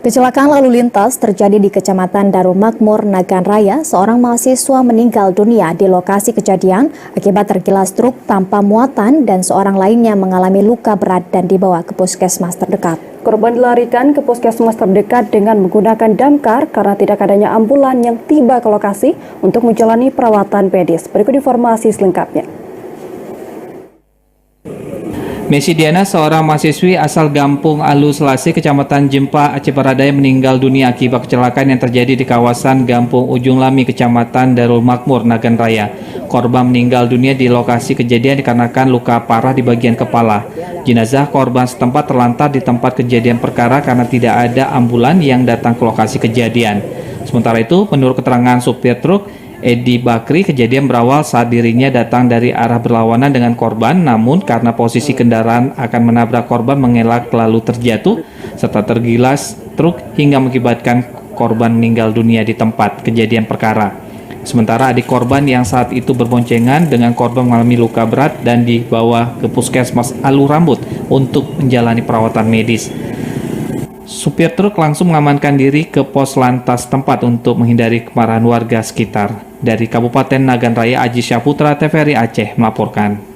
Kecelakaan lalu lintas terjadi di Kecamatan Darul Makmur, Nagan Raya. Seorang mahasiswa meninggal dunia di lokasi kejadian akibat tergilas truk tanpa muatan dan seorang lainnya mengalami luka berat dan dibawa ke puskesmas terdekat. Korban dilarikan ke puskesmas terdekat dengan menggunakan damkar karena tidak adanya ambulan yang tiba ke lokasi untuk menjalani perawatan medis. Berikut informasi selengkapnya. Messi Diana, seorang mahasiswi asal Gampung Alu Selasi, Kecamatan Jempa, Aceh Barat Daya, meninggal dunia akibat kecelakaan yang terjadi di kawasan Gampung Ujung Lami, Kecamatan Darul Makmur, Nagan Raya. Korban meninggal dunia di lokasi kejadian dikarenakan luka parah di bagian kepala. Jenazah korban setempat terlantar di tempat kejadian perkara karena tidak ada ambulan yang datang ke lokasi kejadian. Sementara itu, menurut keterangan supir truk Edi Bakri, kejadian berawal saat dirinya datang dari arah berlawanan dengan korban, namun karena posisi kendaraan akan menabrak korban mengelak lalu terjatuh serta tergilas truk hingga mengakibatkan korban meninggal dunia di tempat kejadian perkara. Sementara adik korban yang saat itu berboncengan dengan korban mengalami luka berat dan dibawa ke puskesmas Alu Rambut untuk menjalani perawatan medis. Supir truk langsung mengamankan diri ke pos lantas tempat untuk menghindari kemarahan warga sekitar. Dari Kabupaten Nagan Raya, Aji Syaputra, TVRI Aceh melaporkan.